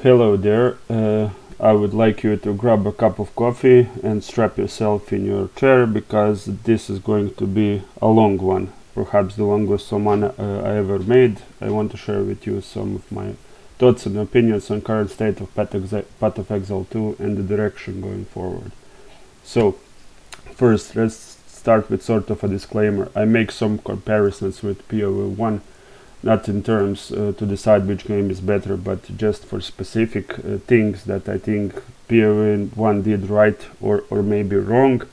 Hello there. I would like you to grab a cup of coffee and strap yourself in your chair because this is going to be a long one, perhaps the longest one I ever made. I want to share with you some of my thoughts and opinions on current state of Path of Exile 2 and the direction going forward. So, first, let's start with sort of a disclaimer. I make some comparisons with POE 1, not in terms to decide which game is better, but just for specific things that I think POE 1 did right or maybe wrong,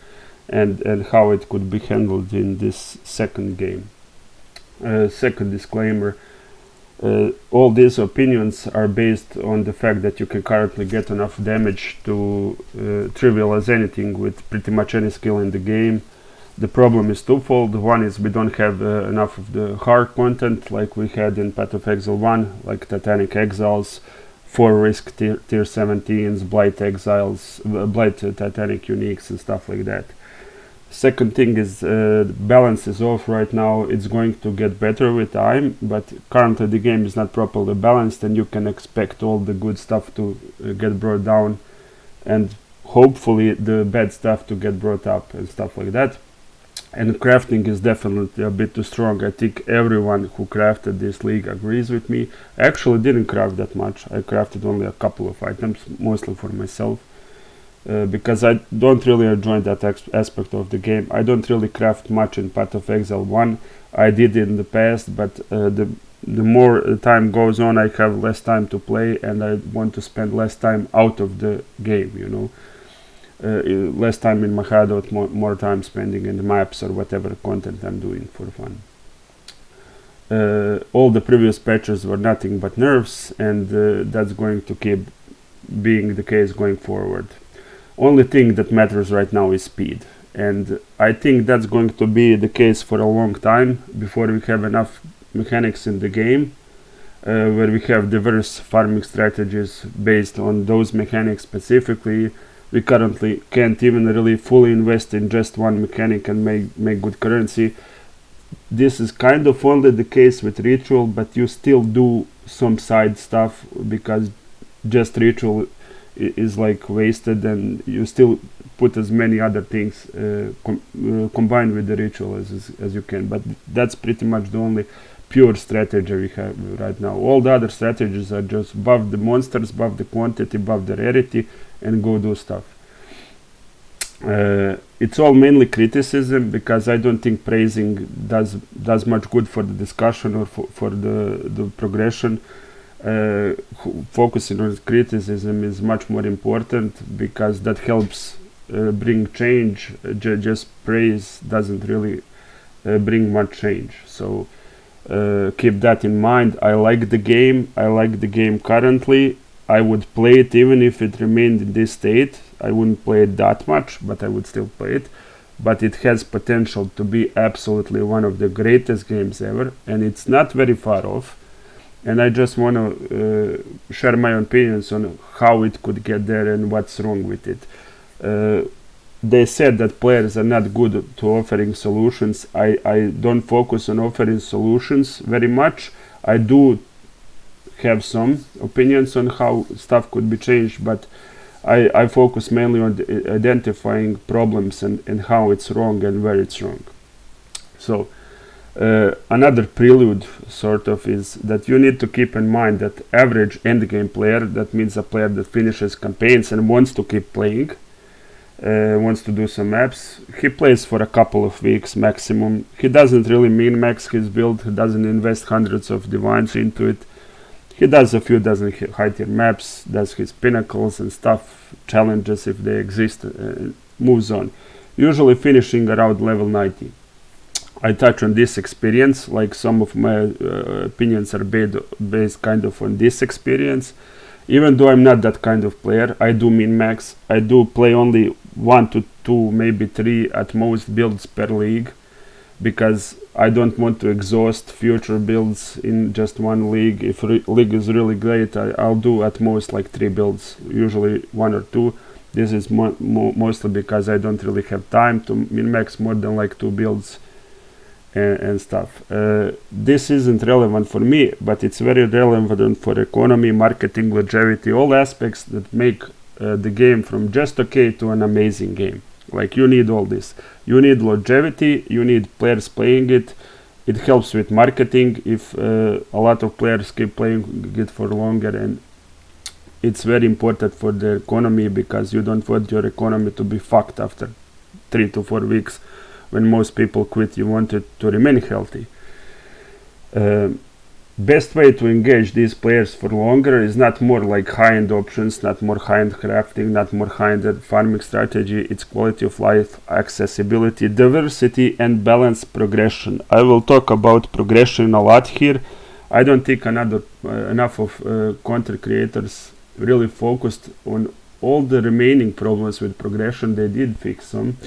and how it could be handled in this second game. Second disclaimer, all these opinions are based on the fact that you can currently get enough damage to trivialize anything with pretty much any skill in the game. The problem is twofold. One is we don't have enough of the hard content like we had in Path of Exile 1, like Titanic Exiles, 4 risk tier 17s, Blight Exiles, Blight Titanic Uniques and stuff like that. Second thing is balance is off right now. It's going to get better with time, but currently the game is not properly balanced and you can expect all the good stuff to get brought down and hopefully the bad stuff to get brought up and stuff like that. And crafting is definitely a bit too strong. I think everyone who crafted this league agrees with me. I actually didn't craft that much. I crafted only a couple of items, mostly for myself, because I don't really enjoy that aspect of the game. I don't really craft much in Path of Exile 1. I did in the past, but the more time goes on, I have less time to play, and I want to spend less time out of the game, you know. Less time in my hideout, more time spending in the maps or whatever content I'm doing for fun. All the previous patches were nothing but nerfs, and that's going to keep being the case going forward. Only thing that matters right now is speed, and I think that's going to be the case for a long time before we have enough mechanics in the game where we have diverse farming strategies based on those mechanics specifically. We currently can't even really fully invest in just one mechanic and make good currency. This is kind of only the case with ritual, but you still do some side stuff because just ritual is like wasted, and you still put as many other things combined with the ritual as you can. But that's pretty much the only pure strategy we have right now. All the other strategies are just buff the monsters, buff the quantity, buff the rarity, and go do stuff. It's all mainly criticism because I don't think praising does much good for the discussion or for the progression. Focusing on criticism is much more important because that helps bring change. Just praise doesn't really bring much change. So keep that in mind. I like the game. I like the game currently. I would play it even if it remained in this state. I wouldn't play it that much, but I would still play it. But it has potential to be absolutely one of the greatest games ever, and it's not very far off. And I just want to share my opinions on how it could get there and what's wrong with it. They said that players are not good to offering solutions. I don't focus on offering solutions very much. I do have some opinions on how stuff could be changed, but I focus mainly on identifying problems and how it's wrong and where it's wrong. So another prelude sort of is that you need to keep in mind that average endgame player, that means a player that finishes campaigns and wants to keep playing, wants to do some maps, he plays for a couple of weeks maximum. He doesn't really min-max his build, he doesn't invest hundreds of divines into it. He does a few dozen high tier maps, does his pinnacles and stuff, challenges if they exist, moves on, usually finishing around level 90. I touch on this experience, like some of my opinions are based kind of on this experience. Even though I'm not that kind of player, I do min-max. I do play only 1 to 2, maybe 3 at most builds per league, because I don't want to exhaust future builds in just one league. If league is really great, I'll do at most like 3 builds, usually 1 or 2. This is mostly because I don't really have time to min-max more than like 2 builds. and stuff. This isn't relevant for me, but it's very relevant for economy, marketing, longevity, all aspects that make the game from just okay to an amazing game. Like, you need all this. You need longevity, you need players playing it. It helps with marketing if a lot of players keep playing it for longer, and it's very important for the economy, because you don't want your economy to be fucked after 3 to 4 weeks when most people quit. You want it to remain healthy. Best way to engage these players for longer is not more like high-end options, not more high-end crafting, not more high-end farming strategy. It's quality of life, accessibility, diversity, and balanced progression. I will talk about progression a lot here. I don't think enough of content creators really focused on all the remaining problems with progression. They did fix some,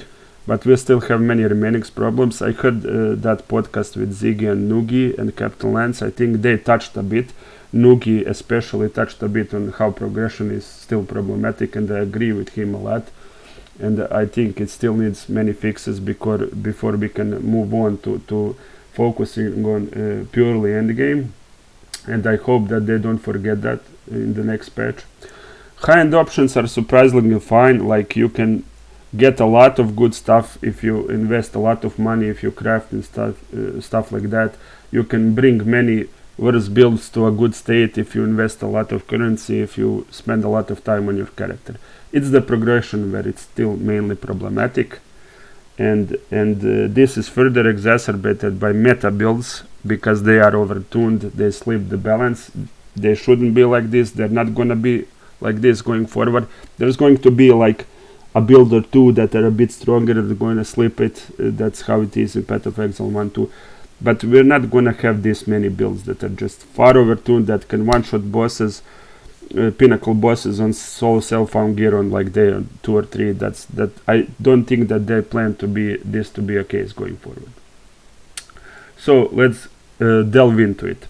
but we still have many remaining problems. I heard that podcast with Ziggy and Nugi and Captain Lance. I think they touched a bit. Nugi especially touched a bit on how progression is still problematic, and I agree with him a lot. And I think it still needs many fixes before we can move on to focusing on purely endgame. And I hope that they don't forget that in the next patch. High-end options are surprisingly fine. Like, you can get a lot of good stuff if you invest a lot of money, if you craft and stuff like that. You can bring many worse builds to a good state if you invest a lot of currency, if you spend a lot of time on your character. It's the progression where it's still mainly problematic, and this is further exacerbated by meta builds, because they are overtuned, they slip the balance. They shouldn't be like this. They're not gonna be like this going forward. There's going to be like a build or two that are a bit stronger, they're going to slip it. That's how it is in Path of Exile 1, 2. But we're not going to have this many builds that are just far overtuned, that can one-shot bosses, pinnacle bosses on solo self-found gear on like day 2 or 3. That I don't think that they plan to be a case going forward. So let's delve into it.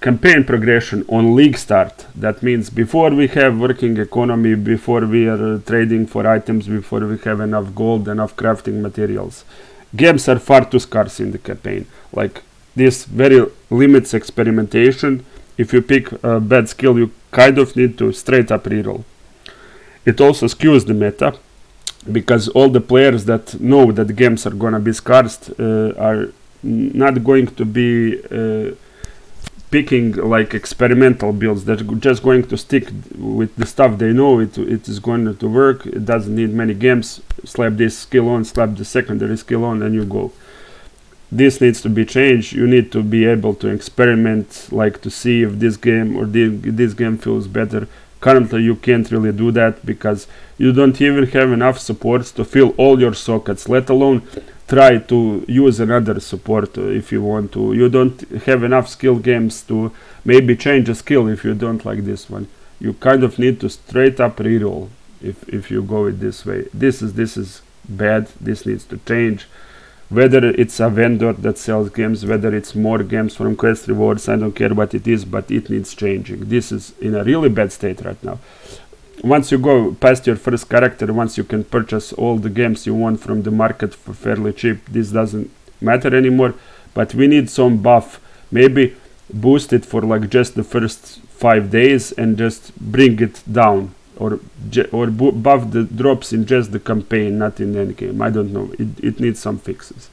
Campaign progression on league start. That means before we have working economy, before we are trading for items, before we have enough gold, enough crafting materials. Games are far too scarce in the campaign. Like, this very limits experimentation. If you pick a bad skill, you kind of need to straight up reroll. It also skews the meta, because all the players that know that games are gonna be scarce are not going to be picking like experimental builds. They're just going to stick with the stuff they know it is going to work. It doesn't need many games. Slap this skill on, slap the secondary skill on, and you go. This needs to be changed. You need to be able to experiment, like to see if this game or this game feels better. Currently you can't really do that, because you don't even have enough supports to fill all your sockets, let alone try to use another support if you want to. You don't have enough skill games to maybe change a skill if you don't like this one. You kind of need to straight up reroll if you go it this way. This is bad. This needs to change. Whether it's a vendor that sells games, whether it's more games from quest rewards, I don't care what it is, but it needs changing. This is in a really bad state right now. Once you go past your first character, once you can purchase all the games you want from the market for fairly cheap, this doesn't matter anymore. But we need some buff, maybe boost it for like just the first 5 days and just bring it down, or buff the drops in just the campaign, not in endgame. I don't know, it needs some fixes.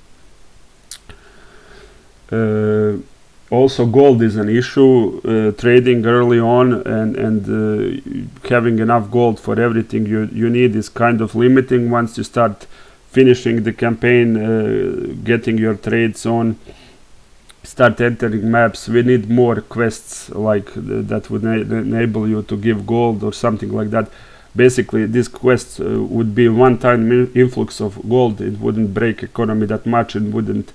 Also, gold is an issue. Trading early on and having enough gold for everything you need is kind of limiting. Once you start finishing the campaign, getting your trades on, start entering maps, we need more quests like that would enable you to give gold or something like that. Basically, these quests would be one-time influx of gold. It wouldn't break economy that much, and wouldn't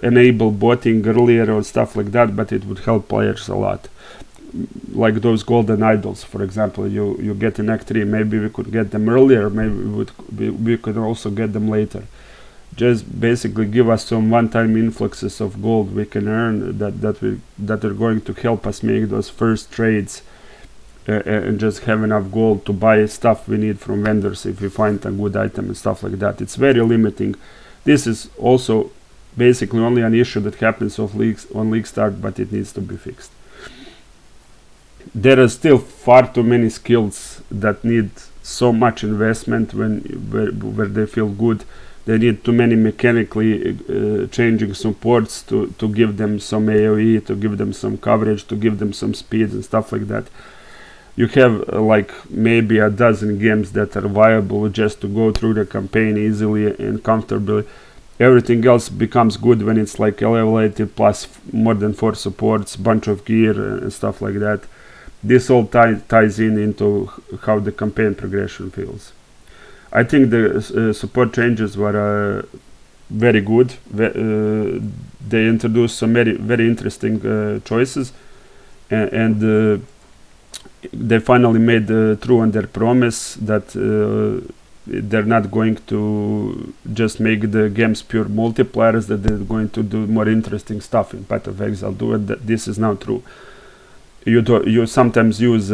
enable botting earlier or stuff like that, but it would help players a lot. Like those golden idols, for example, you get in Act 3, maybe we could get them earlier, maybe we could also get them later. Just basically give us some one-time influxes of gold we can earn that are going to help us make those first trades, and just have enough gold to buy stuff we need from vendors if we find a good item and stuff like that. It's very limiting. This is also basically only an issue that happens on league start, but it needs to be fixed. There are still far too many skills that need so much investment where they feel good. They need too many mechanically changing supports to give them some AoE, to give them some coverage, to give them some speed and stuff like that. You have like maybe a dozen games that are viable just to go through the campaign easily and comfortably. Everything else becomes good when it's like level 80 plus more than 4 supports, bunch of gear and stuff like that. This all ties into how the campaign progression feels. I think the support changes were very good. They introduced some very interesting choices, and they finally made true on their promise that they're not going to just make the games pure multipliers, that they're going to do more interesting stuff in Path of Exile. This is now true. You sometimes use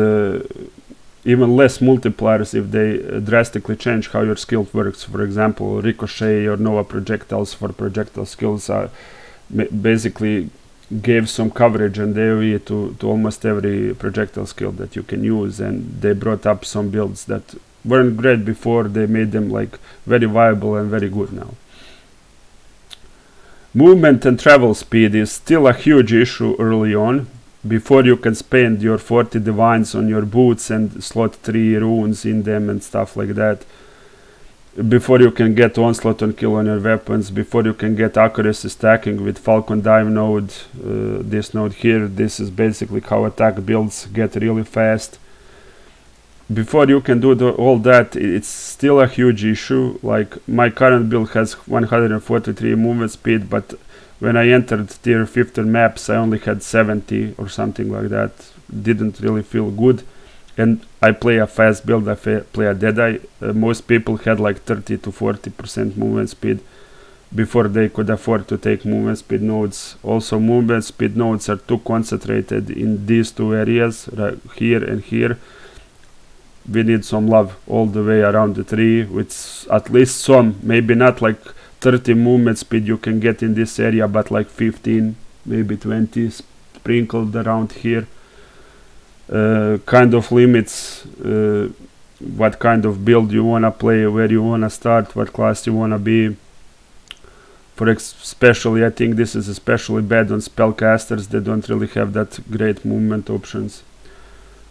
even less multipliers if they drastically change how your skill works. For example, ricochet or Nova projectiles for projectile skills basically gave some coverage and AoE to almost every projectile skill that you can use, and they brought up some builds that weren't great before. They made them like very viable and very good now. Movement and travel speed is still a huge issue early on. Before you can spend your 40 divines on your boots and slot 3 runes in them and stuff like that, before you can get onslaught on kill on your weapons, before you can get accuracy stacking with Falcon Dive node, this node here, this is basically how attack builds get really fast. Before you can do all that, it's still a huge issue. Like my current build has 143 movement speed, but when I entered tier 15 maps I only had 70 or something like that. Didn't really feel good. And I play a fast build, I play a Deadeye. Most people had like 30 to 40% movement speed before they could afford to take movement speed nodes. Also, movement speed nodes are too concentrated in these two areas, right here and here. We need some love all the way around the tree, with at least some, maybe not like 30 movement speed you can get in this area, but like 15, maybe 20 sprinkled around here. Kind of limits what kind of build you wanna play, where you wanna start, what class you wanna be. Especially, I think this is especially bad on spellcasters. They don't really have that great movement options.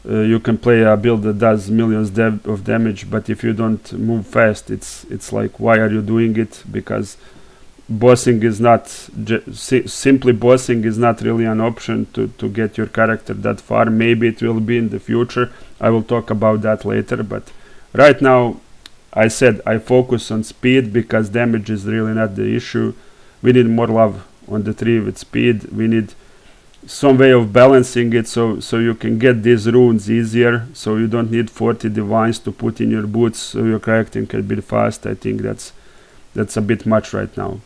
You can play a build that does millions of damage, but if you don't move fast, it's like, why are you doing it? Because bossing is not simply bossing is not really an option to get your character that far. Maybe it will be in the future. I will talk about that later, but right now I said I focus on speed because damage is really not the issue. We need more love on the tree with speed. We need some way of balancing it so you can get these runes easier, so you don't need 40 divines to put in your boots so your character can be fast. I think that's a bit much right now.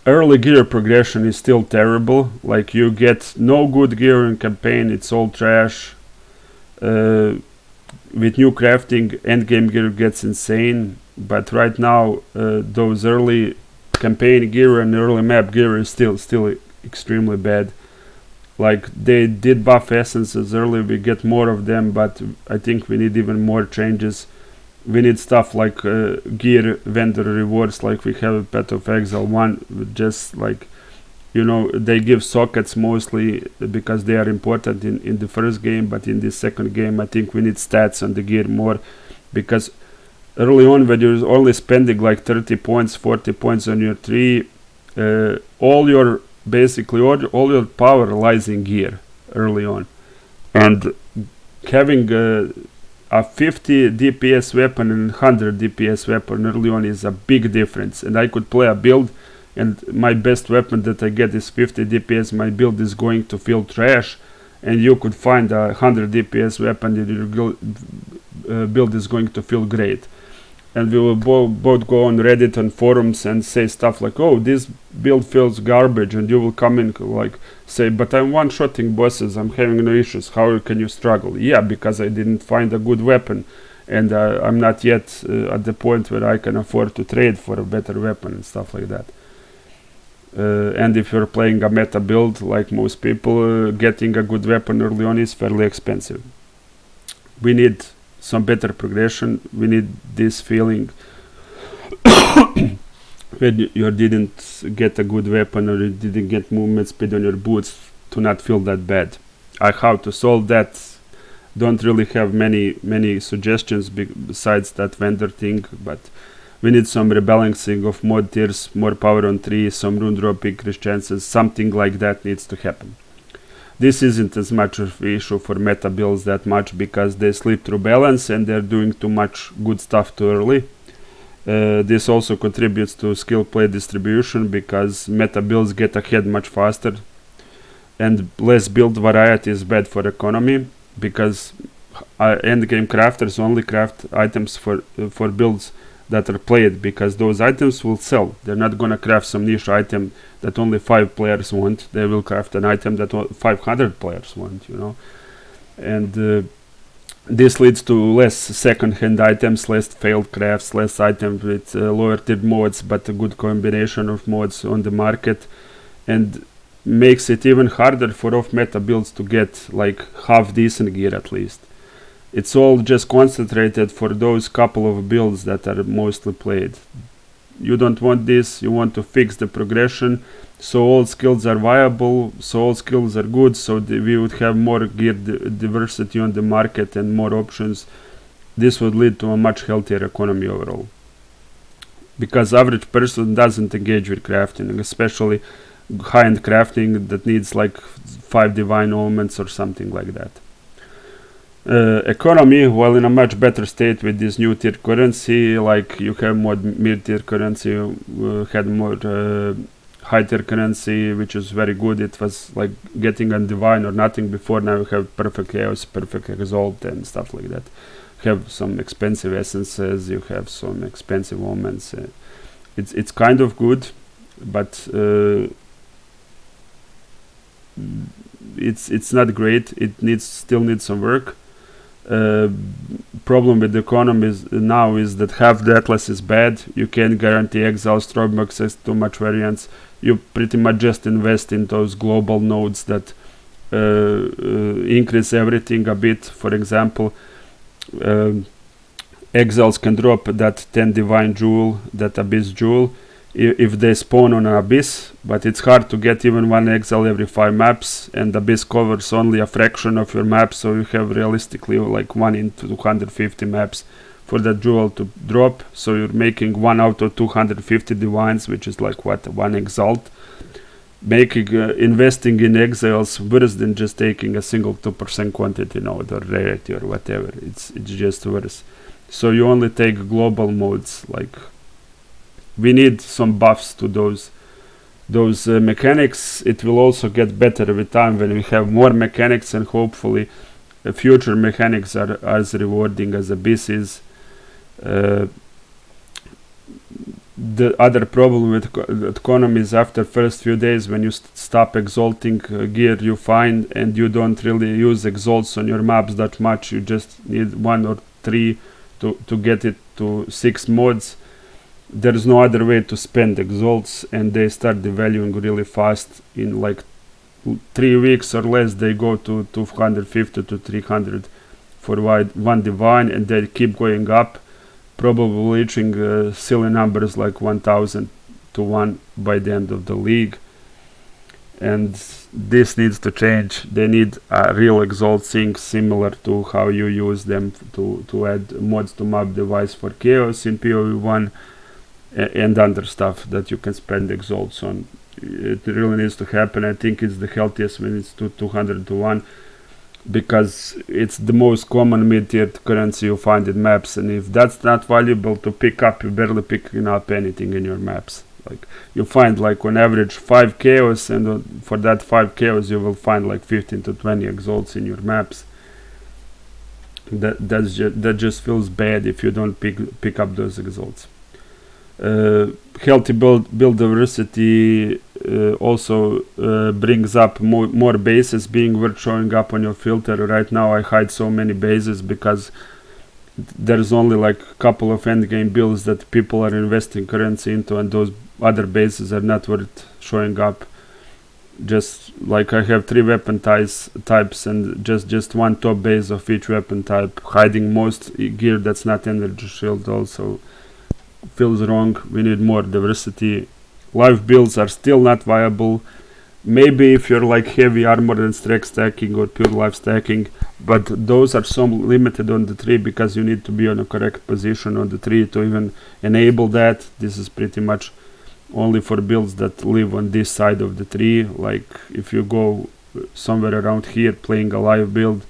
Early gear progression is still terrible. Like, you get no good gear in campaign, it's all trash. With new crafting, endgame gear gets insane, but right now those early campaign gear and early map gear is still extremely bad. Like, they did buff essences early, we get more of them, but I think we need even more changes. We need stuff like gear vendor rewards, like we have at Path of Exile 1, just like, you know, they give sockets mostly because they are important in the first game, but in this second game I think we need stats on the gear more, because early on when you're only spending like 30 points, 40 points on your tree, all your power lies in gear early on, and having a 50 DPS weapon and 100 DPS weapon early on is a big difference. And I could play a build and my best weapon that I get is 50 DPS, my build is going to feel trash, and you could find a 100 DPS weapon and your build is going to feel great. And we will both go on Reddit and forums and say stuff like, oh, this build feels garbage, and you will come in like say, but I'm one-shotting bosses, I'm having no issues, how can you struggle? Yeah, because I didn't find a good weapon. and I'm not yet at the point where I can afford to trade for a better weapon and stuff like that. And if you're playing a meta build like most people, getting a good weapon early on is fairly expensive. We need some better progression. We need this feeling when you didn't get a good weapon or you didn't get movement speed on your boots to not feel that bad. How to solve that, don't really have many suggestions besides that vendor thing, but we need some rebalancing of mod tiers, more power on 3, some rune drop increase chances, something like that needs to happen. This isn't as much of an issue for meta builds that much because they slip through balance and they're doing too much good stuff too early. This also contributes to skill play distribution because meta builds get ahead much faster, and less build variety is bad for economy because endgame crafters only craft items for builds that are played, because those items will sell. They're not gonna craft some niche item that only 5 players want. They will craft an item that 500 players want, you know. And this leads to less second-hand items, less failed crafts, less items with lower tier mods, but a good combination of mods on the market, and makes it even harder for off-meta builds to get like half decent gear at least. It's all just concentrated for those couple of builds that are mostly played. You don't want this, you want to fix the progression so all skills are viable, so all skills are good, so we would have more gear diversity on the market and more options. This would lead to a much healthier economy overall. Because average person doesn't engage with crafting, especially high-end crafting that needs like 5 divine omens or something like that. Economy, while in a much better state with this new tier currency, like you have more mid-tier currency, had more high tier currency, which is very good. It was like getting a divine or nothing before. Now you have perfect chaos, perfect result and stuff like that. You have some expensive essences, you have some expensive omens. It's kind of good, but it's not great. It still needs some work. Problem with the economy now is that half the atlas is bad. You can't guarantee exile, strong access, too much variance. You pretty much just invest in those global nodes that increase everything a bit. For example, exiles can drop that 10 divine jewel, that abyss jewel, if they spawn on an abyss, but it's hard to get even one exile every 5 maps, and abyss covers only a fraction of your map, so you have realistically like 1 in 250 maps for that jewel to drop. So you're making 1 out of 250 divines, which is like what, 1 exalt. Making investing in exiles worse than just taking a single 2% quantity node or rarity or whatever. It's just worse. So you only take global modes. Like, we need some buffs to those mechanics. It will also get better with time when we have more mechanics, and hopefully future mechanics are as rewarding as Abyss is. The other problem with economy is after first few days, when you stop exalting gear you find, and you don't really use exalts on your maps that much, you just need 1 or 3 to get it to 6 mods. There's no other way to spend exalts, and they start devaluing really fast. In like 3 weeks or less they go to 250 to 300 for 1 divine, and they keep going up, probably reaching silly numbers like 1000 to 1 by the end of the league. And this needs to change. They need a real exalt sync similar to how you use them to add mods to map device for chaos in POE 1 and other stuff that you can spend exalts on. It really needs to happen. I think it's the healthiest when it's 200 to 1, because it's the most common mid-tier currency you find in maps, and if that's not valuable to pick up, you're barely picking up anything in your maps. Like, you find like on average 5 chaos, and for that 5 chaos you will find like 15 to 20 exalts in your maps. That just feels bad if you don't pick up those exalts. Healthy build diversity also brings up more bases being worth showing up on your filter. Right now I hide so many bases because there's only like a couple of endgame builds that people are investing currency into, and those other bases are not worth showing up. Just like I have 3 weapon types and just one top base of each weapon type, hiding most gear that's not energy shield also feels wrong. We need more diversity. Life builds are still not viable. Maybe if you're like heavy armor and strength stacking or pure life stacking, but those are so limited on the tree because you need to be on a correct position on the tree to even enable that. This is pretty much only for builds that live on this side of the tree. Like if you go somewhere around here playing a live build,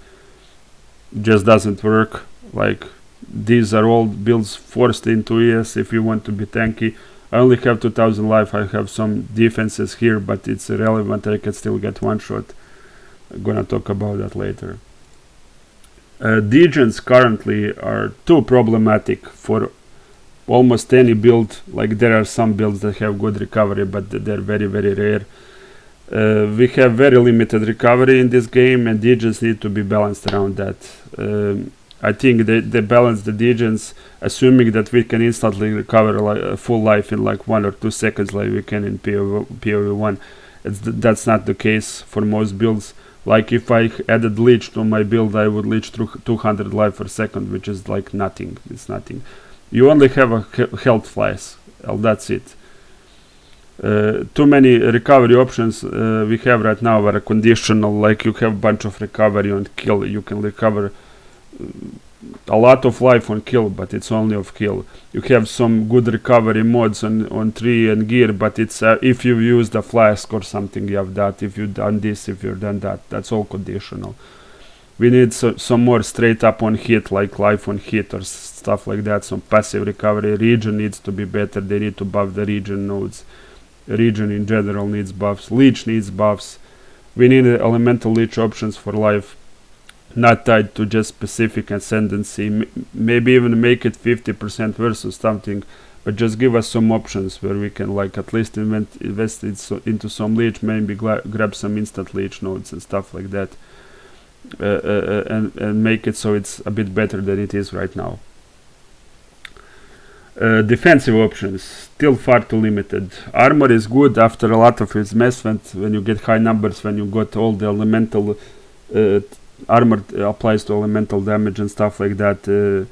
just doesn't work. Like these are all builds forced into ES if you want to be tanky. I only have 2000 life. I have some defenses here, but it's irrelevant. I can still get one shot. I'm gonna talk about that later. Degens currently are too problematic for almost any build. Like there are some builds that have good recovery, but they're very rare. We have very limited recovery in this game, and degens need to be balanced around that. I think they balance the degens, assuming that we can instantly recover full life in like 1 or 2 seconds, like we can in POE 1. That's not the case for most builds. Like if I added leech to my build, I would leech through 200 life per second, which is like nothing. It's nothing. You only have a health flash. Well, that's it. Too many recovery options we have right now are conditional. Like you have a bunch of recovery on kill. You can recover a lot of life on kill, but it's only of kill. You have some good recovery mods on tree and gear, but it's if you use the flask or something, you have that. If you've done this, if you've done that, that's all conditional. We need some more straight up on hit, like life on hit or stuff like that. Some passive recovery. Region needs to be better. They need to buff the region nodes. Region in general needs buffs. Leech needs buffs. We need elemental leech options for life, not tied to just specific ascendancy. Maybe even make it 50% versus something, but just give us some options where we can like at least invest into some leech, maybe grab some instant leech nodes and stuff like that, and make it so it's a bit better than it is right now. Defensive options still far too limited. Armor is good after a lot of investment when you get high numbers, when you got all the elemental armor applies to elemental damage and stuff like that,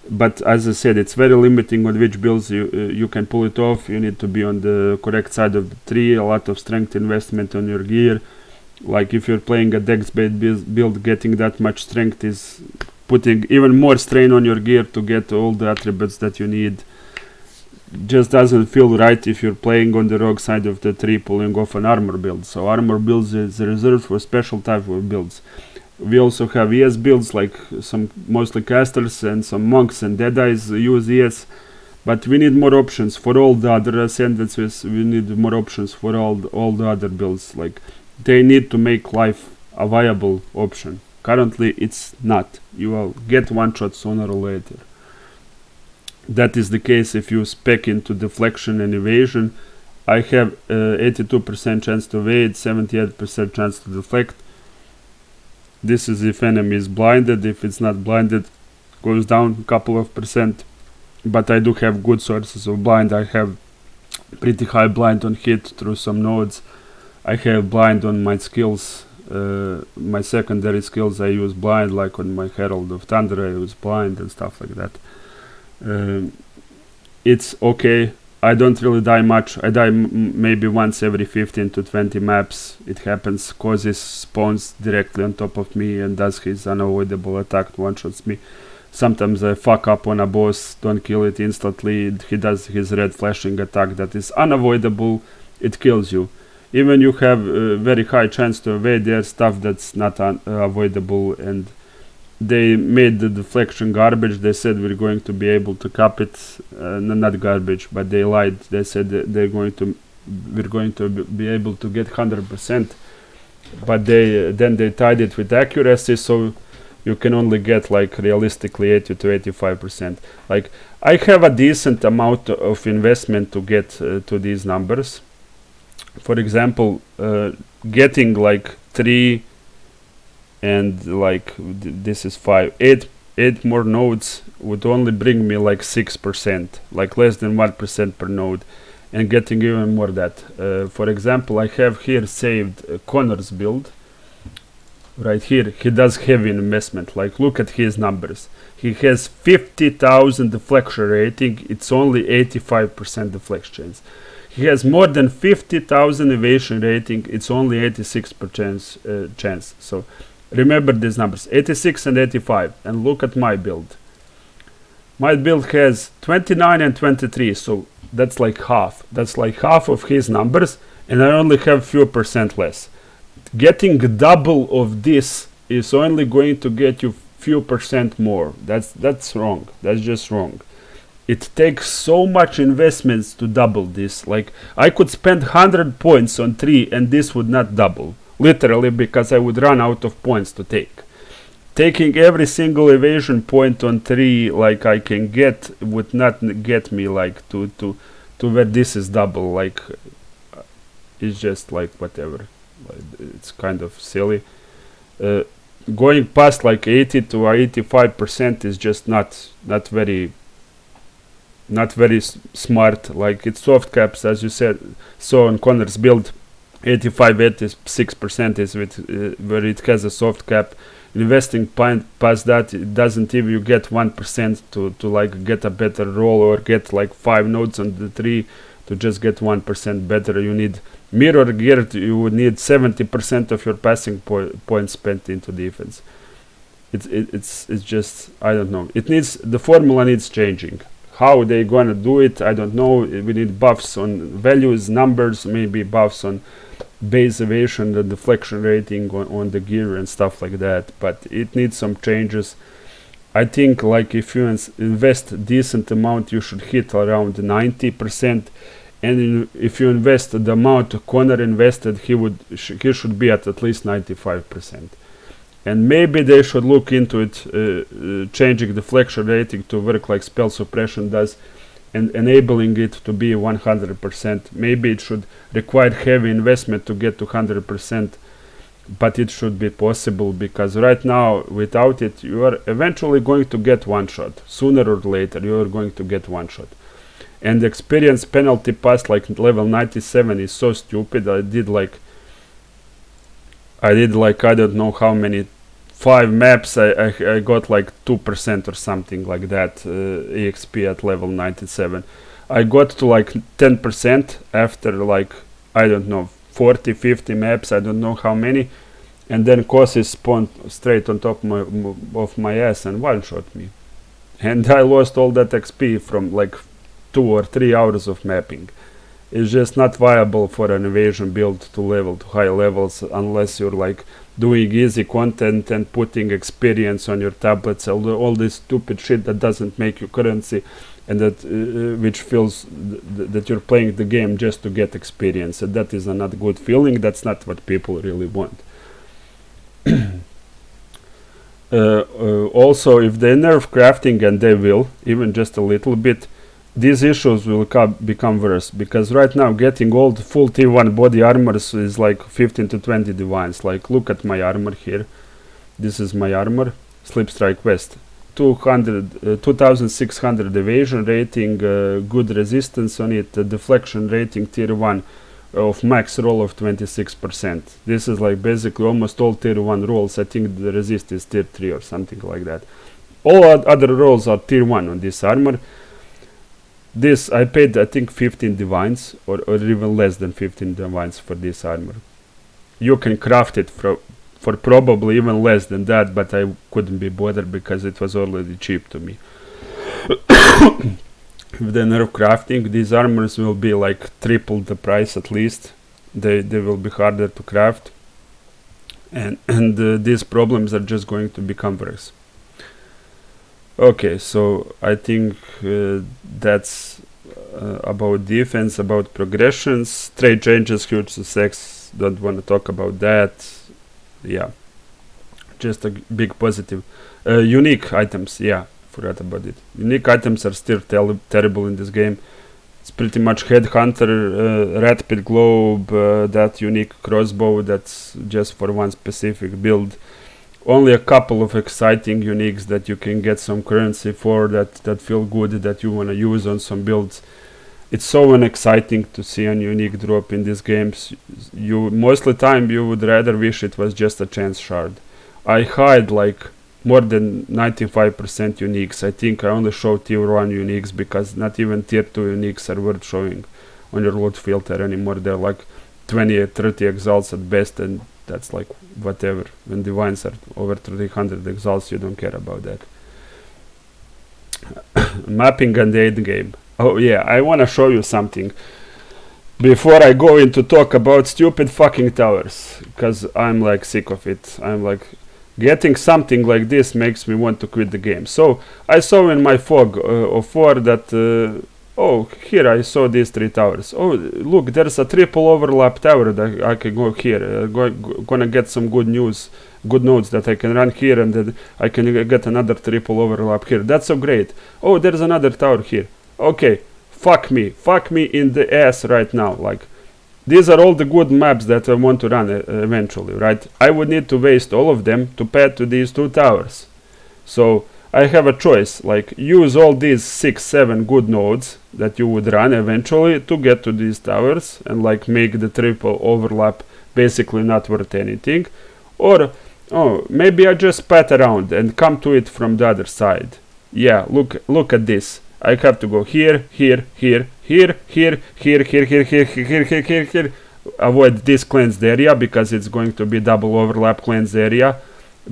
but as I said, it's very limiting on which builds you can pull it off. You need to be on the correct side of the tree, a lot of strength investment on your gear. Like if you're playing a dex-based build, getting that much strength is putting even more strain on your gear to get all the attributes that you need. Just doesn't feel right if you're playing on the rogue side of the tree pulling off an armor build. So armor builds is reserved for special type of builds. We also have ES builds, like some mostly casters and some monks and deadeyes use ES, but we need more options for all the other ascendancies. We need more options for all the other builds. Like they need to make life a viable option. Currently it's not. You will get one shot sooner or later. That is the case if you spec into deflection and evasion. I have 82% chance to evade, 78% chance to deflect. This is if enemy is blinded. If it's not blinded, goes down a couple of percent. But I do have good sources of blind. I have pretty high blind on hit through some nodes. I have blind on my skills. My secondary skills I use blind, like on my Herald of Thunder I use blind and stuff like that. It's okay. I don't really die much. I die maybe once every 15 to 20 maps. It happens. Kozis spawns directly on top of me and does his unavoidable attack, one-shots me. Sometimes I fuck up on a boss, don't kill it instantly. He does his red flashing attack that is unavoidable. It kills you. Even you have a very high chance to evade, there's stuff that's not avoidable, and they made the deflection garbage. They said we're going to be able to cap it. Not garbage, but they lied. They said that we're going to be able to get 100%, but then they tied it with accuracy, so you can only get like realistically 80 to 85%. Like I have a decent amount of investment to get to these numbers. For example, getting like 3 and like this is 8 8 more nodes would only bring me like 6%, like less than 1% per node, and getting even more that. For example, I have here saved Connor's build. Right here, he does heavy investment. Like, look at his numbers. He has 50,000 deflection rating. It's only 85% deflections. He has more than 50,000 evasion rating. It's only 86% chance. So remember these numbers, 86 and 85. And look at my build. My build has 29 and 23. So that's like half. That's like half of his numbers. And I only have few percent less. Getting double of this is only going to get you few percent more. That's wrong. That's just wrong. It takes so much investments to double this. Like, I could spend 100 points on 3 and this would not double. Literally, because I would run out of points to take. Taking every single evasion point on 3 like I can get would not get me like to where this is double. Like, it's just like whatever. It's kind of silly. Going past like 80 to 85% is just not very smart. Like, it's soft caps, as you said. So on Connor's build, 85-86% is where it has a soft cap. Investing past that, it doesn't even you get 1% to like get a better roll, or get like 5 nodes on the 3 to just get 1% better. You need mirror gear. You would need 70% of your passing points spent into defense. It's just, I don't know. The formula needs changing. How they gonna do it, I don't know. We need buffs on values, numbers, maybe buffs on base evasion, the deflection rating on the gear and stuff like that. But it needs some changes. I think like if you invest a decent amount, you should hit around 90%. And if you invest the amount Connor invested, he should be at least 95%. And maybe they should look into it, changing the deflection rating to work like spell suppression does, and enabling it to be 100%. Maybe it should require heavy investment to get to 100%, but it should be possible, because right now without it you are eventually going to get one shot. Sooner or later you are going to get one shot. And the experience penalty past like level 97 is so stupid. I did like I don't know how many 5 maps. I got like 2% or something like that EXP at level 97. I got to like 10% after like, I don't know, 40-50 maps, I don't know how many, and then Kossis spawned straight on top of my ass and one shot me, and I lost all that XP from like 2 or 3 hours of mapping. It's just not viable for an evasion build to level to high levels unless you're like doing easy content and putting experience on your tablets, all this stupid shit that doesn't make you currency, and that which feels that you're playing the game just to get experience, and that is a not good feeling. That's not what people really want. Also, if they nerf crafting, and they will, even just a little bit, these issues will become worse, because right now getting all the full T1 body armors is like 15 to 20 divines. Like, look at my armor here. This is my armor, Slipstrike Vest. 2600 evasion rating, good resistance on it, deflection rating tier 1 of max roll of 26%. This is like basically almost all tier 1 rolls. I think the resist is tier 3 or something like that. All other rolls are tier 1 on this armor. This I paid, I think, 15 divines or even less than 15 divines for this armor. You can craft it for probably even less than that, but I couldn't be bothered because it was already cheap to me. With the nerf crafting, these armors will be like triple the price at least. They will be harder to craft, and these problems are just going to become worse. Okay, so I think that's about defense, about progressions, trade changes, huge success. Don't want to talk about that. Yeah, just a big positive. Unique items, yeah, forgot about it. Unique items are still terrible in this game. It's pretty much Headhunter, Rat Pit Globe, that unique crossbow that's just for one specific build. only a couple of exciting uniques that you can get some currency for, that feel good, that you want to use on some builds. It's so unexciting to see a unique drop in these games. You most of the time you would rather wish it was just a chance shard. I hide like more than 95% uniques. I think I only show tier 1 uniques because not even tier 2 uniques are worth showing on your loot filter anymore. They're like 20 or 30 exalts at best, and that's like whatever. When divines are over 300 exalts, you don't care about that. Mapping and endgame. Oh yeah, I want to show you something before I go into talk about stupid fucking towers, because I'm like sick of it. I'm like, getting something like this makes me want to quit the game. So I saw in my fog of war that oh, here I saw these 3 towers. Oh, look, there's a triple overlap tower that I can go here. Gonna get some good nodes that I can run here, and then I can get another triple overlap here. That's so great. Oh, there's another tower here. Okay, fuck me in the ass right now. Like, these are all the good maps that I want to run eventually, right? I would need to waste all of them to pad to these 2 towers. So I have a choice, like use all these 6-7 good nodes that you would run eventually to get to these towers and like make the triple overlap basically not worth anything, or oh, maybe I just pat around and come to it from the other side. Yeah, look at this. I have to go here, here, here, here, here, here, here, here, here, here, here, here, here. Avoid this cleansed area because it's going to be double overlap cleansed area,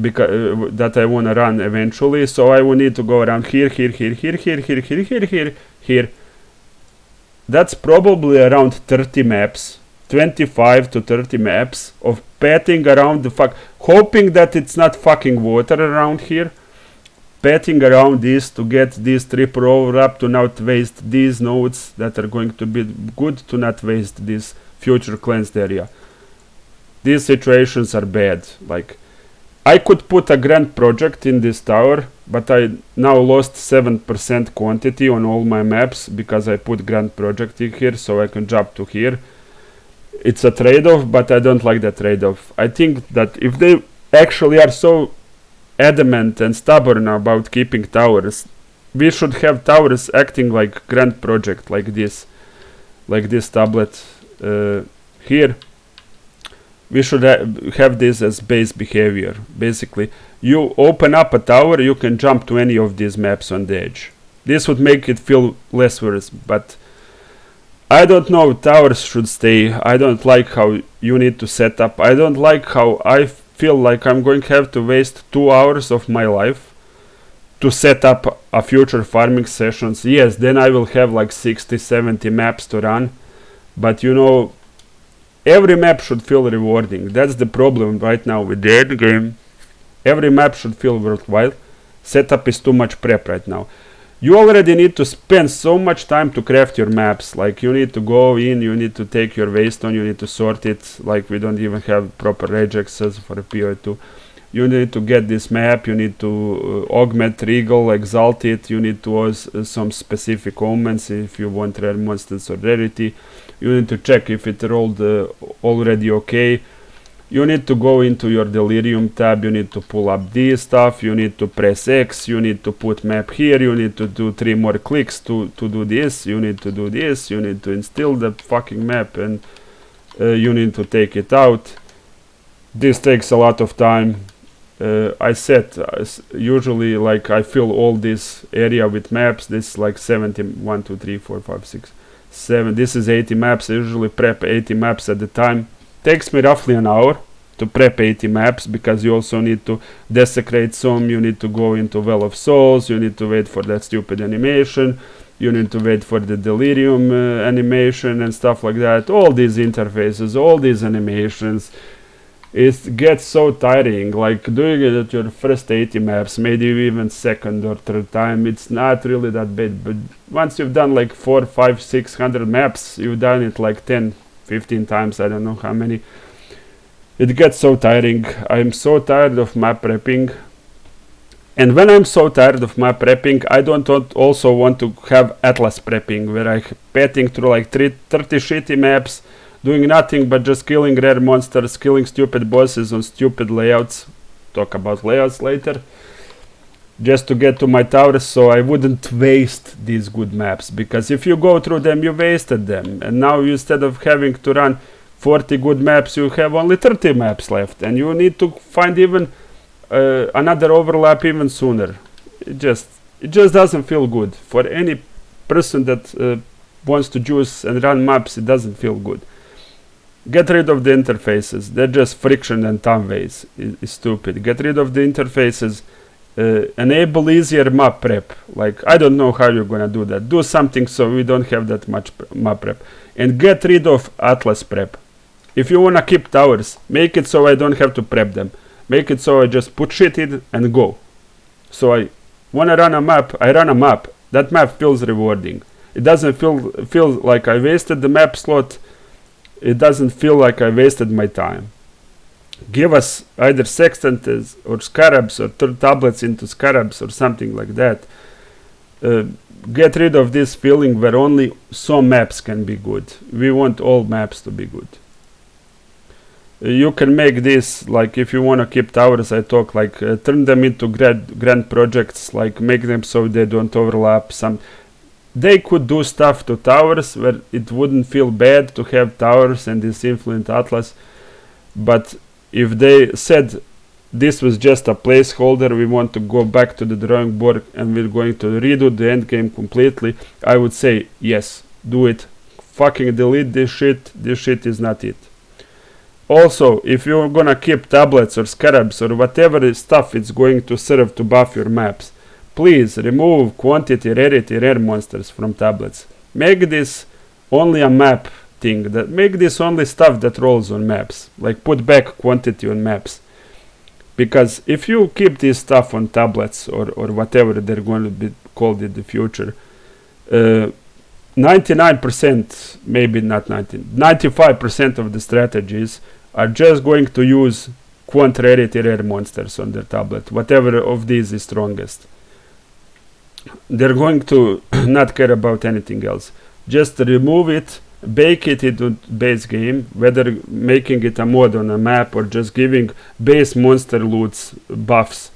because that I want to run eventually. So I will need to go around here, here, here, here, here, here, here, here, here, here. That's probably around 30 maps, 25 to 30 maps of patting around the hoping that it's not fucking water around here. Patting around this to get this triple overlap, to not waste these nodes that are going to be good, to not waste this future cleansed area. These situations are bad. Like, I could put a grand project in this tower, but I now lost 7% quantity on all my maps because I put grand project in here, so I can jump to here. It's a trade-off, but I don't like that trade-off. I think that if they actually are so adamant and stubborn about keeping towers, we should have towers acting like grand project, like this tablet here. We should have this as base behavior. Basically, you open up a tower, you can jump to any of these maps on the edge. This would make it feel less worse, but I don't know, towers should stay. I don't like how you need to set up. I don't like how I feel like I'm going to have to waste 2 hours of my life to set up a future farming sessions. Yes, then I will have like 60-70 maps to run, but you know, every map should feel rewarding. That's the problem right now with the endgame. Every map should feel worthwhile. Setup is too much prep right now. You already need to spend so much time to craft your maps. Like, you need to go in, you need to take your waste on, you need to sort it. Like, we don't even have proper regexes for a POE2. You need to get this map, you need to augment, regal, exalt it, you need to use some specific omens if you want rare monsters or rarity. You need to check if it rolled already okay. You need to go into your delirium tab, you need to pull up this stuff, you need to press X, you need to put map here, you need to do 3 more clicks to do this, you need to do this, you need to install the fucking map, and you need to take it out. This takes a lot of time. I set usually, like, I fill all this area with maps. This is like 70, 1, 2, 3, 4, 5, 6, 7. This is 80 maps. I usually prep 80 maps at the time. Takes me roughly an hour to prep 80 maps, because you also need to desecrate some, you need to go into Well of Souls, you need to wait for that stupid animation, you need to wait for the delirium animation and stuff like that. All these interfaces, all these animations, it gets so tiring. Like, doing it at your first 80 maps, maybe even second or third time, it's not really that bad, but once you've done like 400, 500, 600 maps, you've done it like 10, 15 times, I don't know how many. It gets so tiring. I'm so tired of map prepping. And when I'm so tired of map prepping, I don't also want to have Atlas prepping, where I'm petting through like 30 shitty maps, doing nothing but just killing rare monsters, killing stupid bosses on stupid layouts. talk about layouts later, just to get to my towers, so I wouldn't waste these good maps, because if you go through them, you wasted them, and now instead of having to run 40 good maps, you have only 30 maps left, and you need to find even another overlap even sooner. It just doesn't feel good for any person that wants to juice and run maps. It doesn't feel good. Get rid of the interfaces. They're just friction and time waste. It's stupid. Get rid of the interfaces. Enable easier map prep. Like, I don't know how you're gonna do that. Do something so we don't have that much map prep. And get rid of atlas prep. If you wanna keep towers, make it so I don't have to prep them. Make it so I just put shit in and go. So I wanna run a map, I run a map. That map feels rewarding. It doesn't feel like I wasted the map slot. It doesn't feel like I wasted my time. Give us either sextants or scarabs, or turn tablets into scarabs or something like that. Get rid of this feeling where only some maps can be good. We want all maps to be good. You can make this, like, if you want to keep towers, I talk like turn them into grand projects, like make them so they don't overlap. They could do stuff to towers where it wouldn't feel bad to have towers and this influent atlas, but if they said this was just a placeholder, we want to go back to the drawing board and we're going to redo the endgame completely, I would say yes, do it. Fucking delete this shit. This shit is not it. Also, if you're gonna keep tablets or scarabs or whatever stuff it's going to serve to buff your maps, please remove quantity, rarity, rare monsters from tablets. Make this only a map thing. Make this only stuff that rolls on maps. Like, put back quantity on maps. Because if you keep this stuff on tablets or whatever they're going to be called in the future, 99%, maybe not 90, 95% of the strategies are just going to use quant rarity rare monsters on their tablet, whatever of these is strongest. They're going to not care about anything else. Just remove it, bake it into base game, whether making it a mod on a map or just giving base monster loots buffs,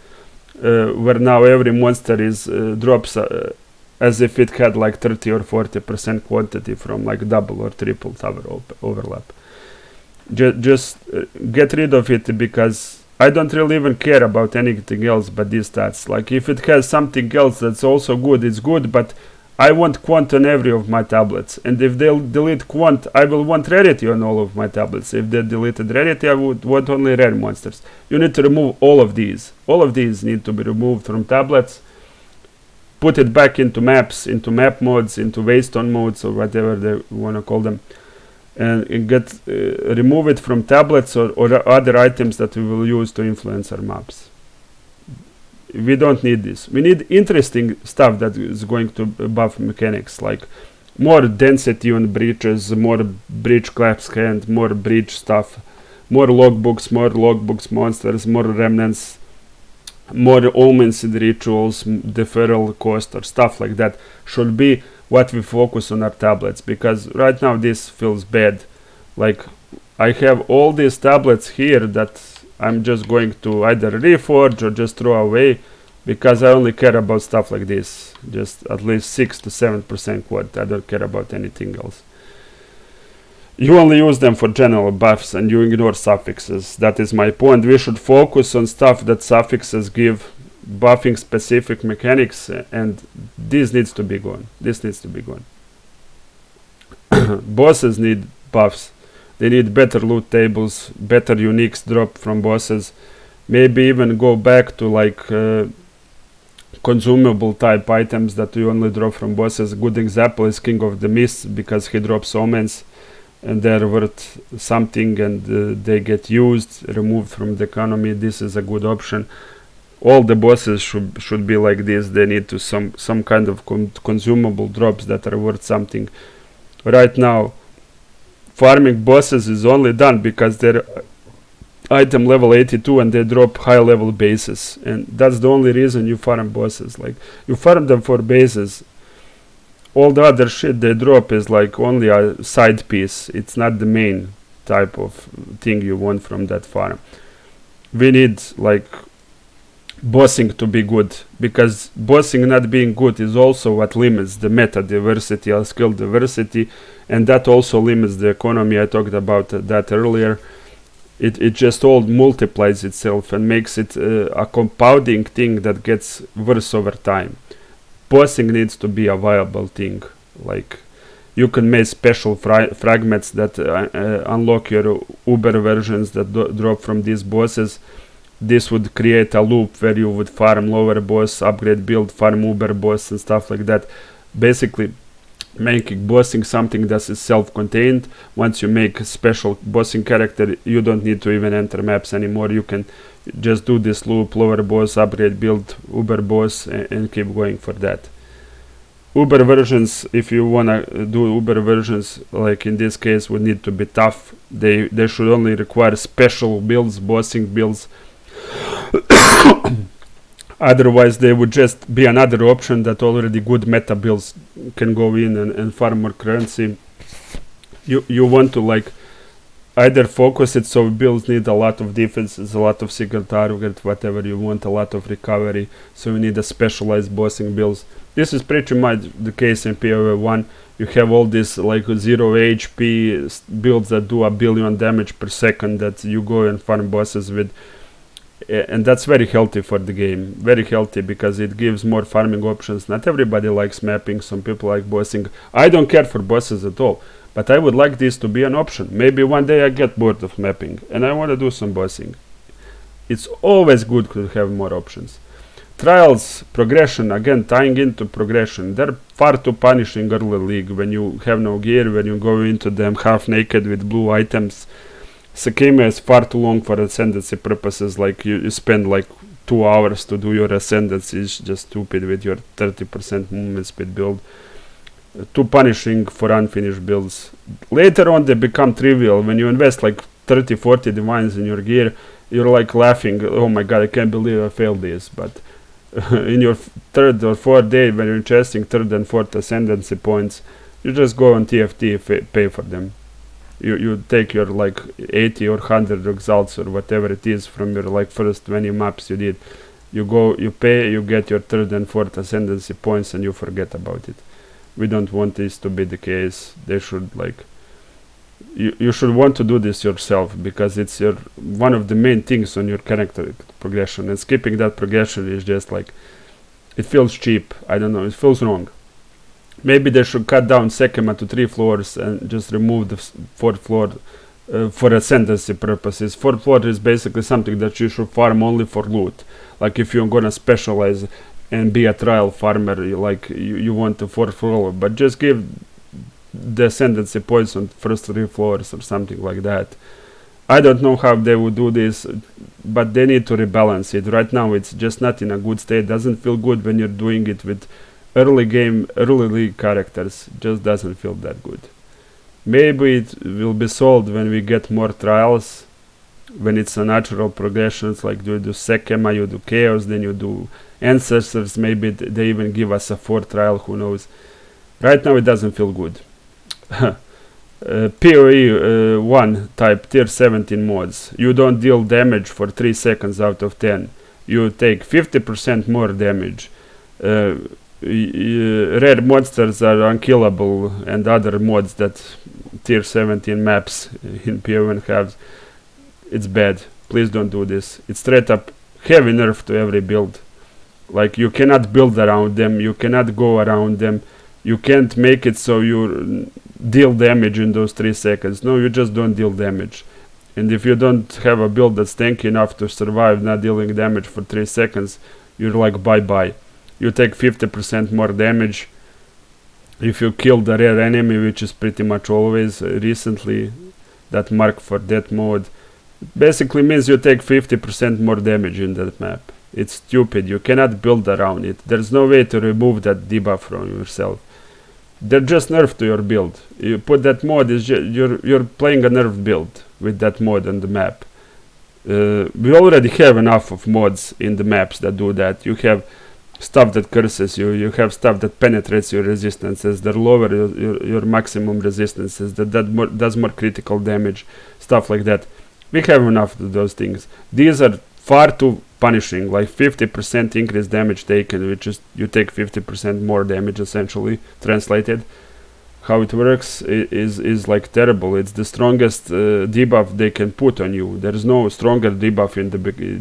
where now every monster is drops as if it had like 30 or 40% quantity from like double or triple tower overlap. Just get rid of it, because I don't really even care about anything else but these stats. Like, if it has something else that's also good, it's good, but I want quant on every of my tablets. And if they'll delete quant, I will want rarity on all of my tablets. If they deleted rarity, I would want only rare monsters. You need to remove all of these. All of these need to be removed from tablets. Put it back into maps, into map modes, into waystone modes, or whatever they want to call them. And remove it from tablets or other items that we will use to influence our maps. We don't need this. We need interesting stuff that is going to buff mechanics, like more density on breaches, more breach collapse hand, more breach stuff, more logbooks monsters, more remnants, more omens in rituals, deferral cost, or stuff like that should be what we focus on our tablets, because right now this feels bad. Like, I have all these tablets here that I'm just going to either reforge or just throw away, because I only care about stuff like this, just at least 6 to 7% quad. I don't care about anything else. You only use them for general buffs and you ignore suffixes. That is my point. We should focus on stuff that suffixes give buffing specific mechanics, and this needs to be gone. This needs to be gone. Bosses need buffs. They need better loot tables, better uniques drop from bosses. Maybe even go back to like consumable type items that you only drop from bosses. Good example is King of the Mist, because he drops omens and they're worth something, and they get used, removed from the economy. This is a good option. All the bosses should be like this. They need to some kind of consumable drops that are worth something. Right now, farming bosses is only done because they're item level 82 and they drop high level bases, and that's the only reason you farm bosses. Like, you farm them for bases. All the other shit they drop is like only a side piece. It's not the main type of thing you want from that farm. we need like bossing to be good, because bossing not being good is also what limits the meta diversity or skill diversity, and that also limits the economy. I talked about that earlier. It just all multiplies itself and makes it a compounding thing that gets worse over time. Bossing needs to be a viable thing. Like, you can make special fragments that unlock your Uber versions that drop from these bosses. This would create a loop where you would farm lower boss, upgrade build, farm Uber boss and stuff like that. Basically making bossing something that is self-contained. Once you make a special bossing character, you don't need to even enter maps anymore. You can just do this loop, lower boss, upgrade build, Uber boss, and keep going for that. Uber versions, if you wanna do Uber versions, like in this case, would need to be tough. They should only require special builds, bossing builds. Otherwise, they would just be another option that already good meta builds can go in and farm more currency. You want to like either focus it so builds need a lot of defenses, a lot of secret target, whatever you want, a lot of recovery, so you need a specialized bossing builds. This is pretty much the case in POE 1. You have all these like 0 HP builds that do 1 billion damage per second that you go and farm bosses with. And that's very healthy for the game. Very healthy because it gives more farming options. Not everybody likes mapping. Some people like bossing. I don't care for bosses at all. But I would like this to be an option. Maybe one day I get bored of mapping and I want to do some bossing. It's always good to have more options. Trials, progression, again tying into progression. They're far too punishing early league when you have no gear, when you go into them half naked with blue items. Sakima is far too long for ascendancy purposes. Like you spend like 2 hours to do your ascendancy. It's just stupid with your 30% movement speed build. Too punishing for unfinished builds. Later on they become trivial. When you invest like 30-40 divines in your gear, you're like laughing, oh my god, I can't believe I failed this. But in your third or fourth day when you're chasing third and fourth ascendancy points, you just go on TFT, pay for them. You take your like 80 or 100 results or whatever it is from your like first 20 maps you did. You go, you pay, you get your third and fourth ascendancy points and you forget about it. We don't want this to be the case. They should like, you should want to do this yourself because it's your one of the main things on your character progression, and skipping that progression is just like, it feels cheap. I don't know, it feels wrong. Maybe they should cut down Sekima to 3 floors and just remove the 4th floor for ascendancy purposes. 4th floor is basically something that you should farm only for loot. Like if you're gonna specialize and be a trial farmer, you want the 4th floor, but just give the ascendancy points on first 3 floors or something like that. I don't know how they would do this, but they need to rebalance it. Right now it's just not in a good state. Doesn't feel good when you're doing it with early game, early league characters. Just doesn't feel that good. Maybe it will be solved when we get more trials, when it's a natural progression. It's like you do Sekema, you do Chaos, then you do Ancestors. Maybe they even give us a 4th trial, who knows. Right now it doesn't feel good. POE 1 type tier 17 mods. You don't deal damage for 3 seconds out of 10. You take 50% more damage. Rare monsters are unkillable, and other mods that tier 17 maps in POE have. It's bad. Please don't do this. It's straight up heavy nerf to every build. Like, you cannot build around them, you cannot go around them, you can't make it so you deal damage in those 3 seconds. No, you just don't deal damage. And if you don't have a build that's tanky enough to survive not dealing damage for 3 seconds, you're like bye-bye. You take 50% more damage if you kill the rare enemy, which is pretty much always recently that mark for that mode. Basically means you take 50% more damage in that map. It's stupid. You cannot build around it. There's no way to remove that debuff from yourself. They're just nerf to your build. You put that mod, you're playing a nerf build with that mod on the map. We already have enough of mods in the maps that do that. You have stuff that curses you, you have stuff that penetrates your resistances, that lower your maximum resistances, that does more critical damage, stuff like that. We have enough of those things. These are far too punishing, like 50% increased damage taken, which is you take 50% more damage essentially, translated. How it works is like terrible. It's the strongest debuff they can put on you. There is no stronger debuff in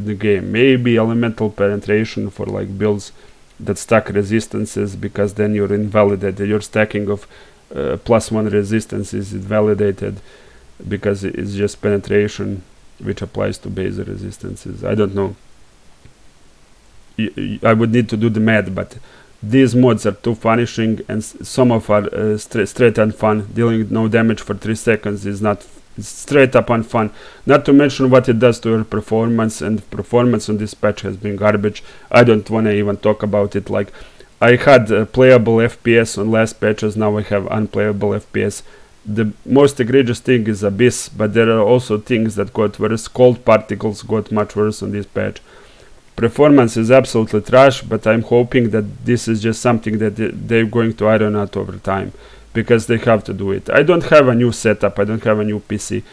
the game. Maybe elemental penetration for like builds that stack resistances, because then you're invalidated. Your stacking of +1 resistance is invalidated because it's just penetration, which applies to base resistances. I don't know. I would need to do the math, but these mods are too punishing, and some of are straight and fun. Dealing no damage for 3 seconds is not straight up unfun. Not to mention what it does to your performance, and performance on this patch has been garbage. I don't want to even talk about it. Like, I had playable FPS on last patches, now I have unplayable FPS. The most egregious thing is Abyss, but there are also things that got worse. Cold particles got much worse on this patch. Performance is absolutely trash, but I'm hoping that this is just something that they're going to iron out over time, because they have to do it. I don't have a new setup, I don't have a new PC,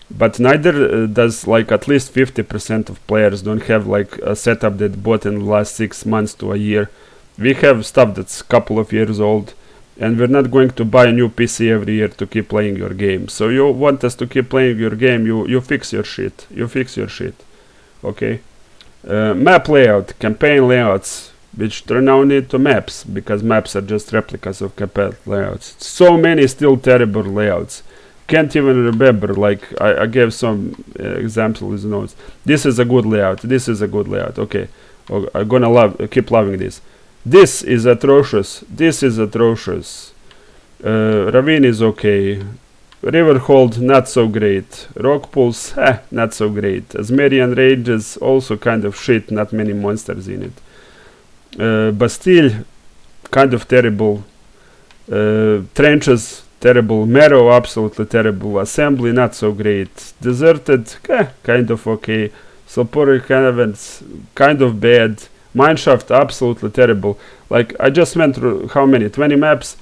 but neither does like at least 50% of players don't have like a setup that bought in the last 6 months to a year. We have stuff that's a couple of years old, and we're not going to buy a new PC every year to keep playing your game. So you want us to keep playing your game, you fix your shit. You fix your shit. Okay? Map layout, campaign layouts, which turn now into maps, because maps are just replicas of campaign layouts. So many still terrible layouts. Can't even remember, like I gave some examples in notes. This is a good layout, this is a good layout, okay. I'm gonna keep loving this. This is atrocious, this is atrocious. Ravine is okay. Riverhold, not so great. Rock pools, not so great. Asmerian ranges, also kind of shit, not many monsters in it. Bastille, kind of terrible. Trenches, terrible. Marrow, absolutely terrible. Assembly, not so great. Deserted, kind of okay. Sulphuric Caverns, kind of bad. Mineshaft, absolutely terrible. Like, I just went through, how many? 20 maps?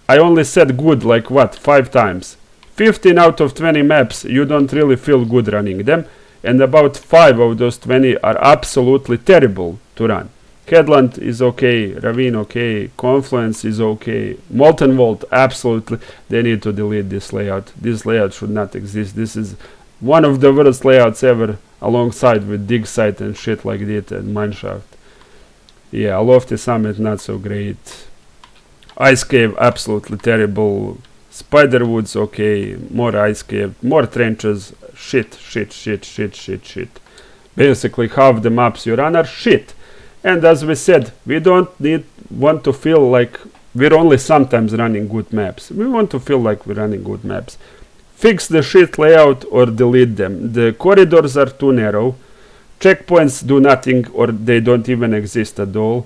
I only said good, like what, 5 times. 15 out of 20 maps, you don't really feel good running them, and about 5 of those 20 are absolutely terrible to run. Headland is okay, Ravine okay, Confluence is okay, Molten Vault, absolutely, they need to delete this layout. This layout should not exist. This is one of the worst layouts ever, alongside with Dig Site and shit like that, and Mineshaft. Yeah, Lofty Summit, not so great. Ice Cave, absolutely terrible. Spiderwoods, okay. More Ice Cave, more trenches. Shit. Basically, half the maps you run are shit. And as we said, we don't want to feel like we're only sometimes running good maps. We want to feel like we're running good maps. Fix the shit layout or delete them. The corridors are too narrow. Checkpoints do nothing, or they don't even exist at all.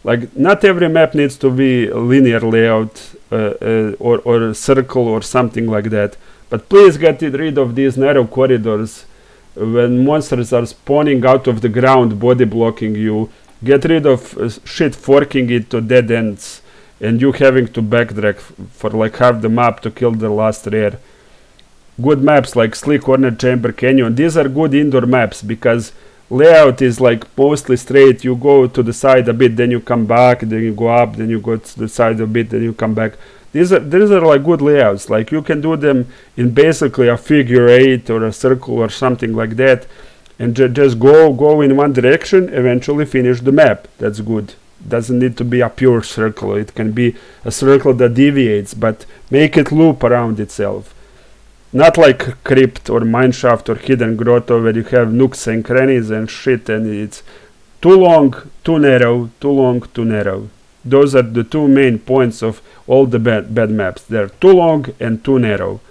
Like, not every map needs to be a linear layout or a circle or something like that. But please get rid of these narrow corridors when monsters are spawning out of the ground, body blocking you. Get rid of shit forking it to dead ends and you having to backtrack for like half the map to kill the last rare. Good maps like Slick Corner Chamber Canyon, these are good indoor maps because layout is like mostly straight. You go to the side a bit, then you come back, then you go up, then you go to the side a bit, then you come back. These are like good layouts. Like you can do them in basically a figure 8 or a circle or something like that, and just go in one direction, eventually finish the map. That's good. Doesn't need to be a pure circle. It can be a circle that deviates, but make it loop around itself. Not like Crypt or Mineshaft or Hidden Grotto where you have nooks and crannies and shit and it's too long, too narrow, too long, too narrow. Those are the two main points of all the bad maps. They're too long and too narrow.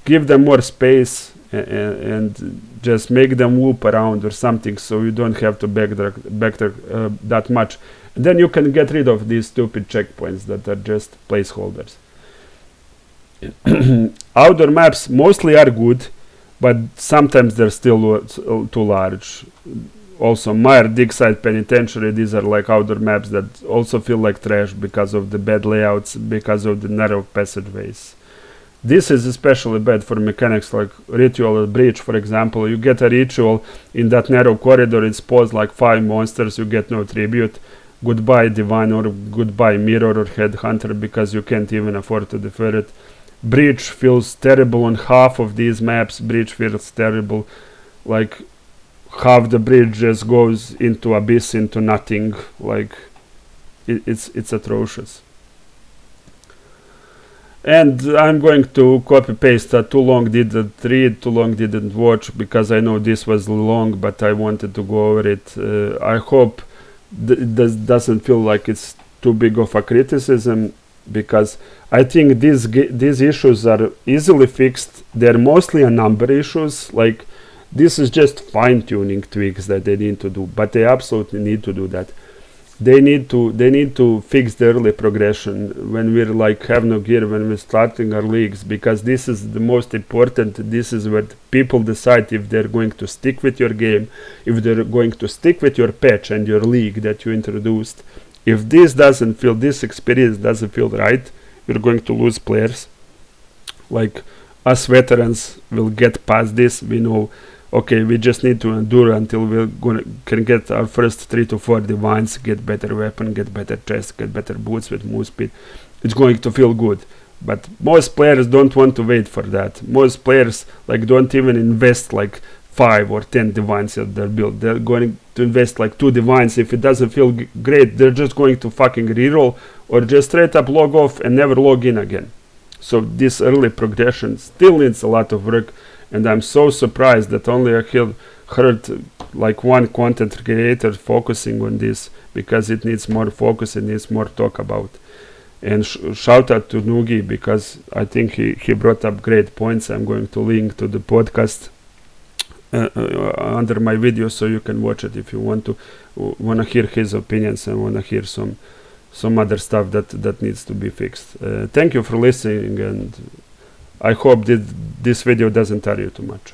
Give them more space and just make them loop around or something so you don't have to backtrack that much. And then you can get rid of these stupid checkpoints that are just placeholders. Outdoor maps mostly are good, but sometimes they're still too large. Also, Mire, Dig Site, Penitentiary, these are like outdoor maps that also feel like trash because of the bad layouts, because of the narrow passageways. This is especially bad for mechanics like ritual or breach, for example. You get a ritual in that narrow corridor, it spawns like 5 monsters, you get no tribute. Goodbye divine, or goodbye mirror or headhunter, because you can't even afford to defer it. Breach feels terrible on half of these maps. Breach feels terrible, like half the bridge just goes into abyss, into nothing. Like it's atrocious. And I'm going to copy paste a too long didn't read, too long didn't watch, because I know this was long, but I wanted to go over it. I hope it doesn't feel like it's too big of a criticism, because I think these issues are easily fixed. They're mostly a number issues. Like, this is just fine-tuning tweaks that they need to do, but they absolutely need to do that. They need to fix the early progression when we're like have no gear, when we're starting our leagues, because this is the most important. This is where people decide if they're going to stick with your game, if they're going to stick with your patch and your league that you introduced. If this experience doesn't feel right, you're going to lose players. Like, us veterans will get past this. We know, okay, we just need to endure until we can get our first 3 to 4 divines, get better weapon, get better chest, get better boots with move speed. It's going to feel good. But most players don't want to wait for that. Most players like don't even invest like 5 or 10 divines in their build. They're going to invest like 2 divines. If it doesn't feel great, they're just going to fucking reroll or just straight up log off and never log in again. So this early progression still needs a lot of work. And I'm so surprised that only I heard like one content creator focusing on this, because it needs more focus, it needs more talk about. And shout out to Nugi, because I think he brought up great points. I'm going to link to the podcast under my video, so you can watch it if you want to hear his opinions and want to hear some other stuff that needs to be fixed. Thank you for listening, and I hope that this video doesn't tire you too much.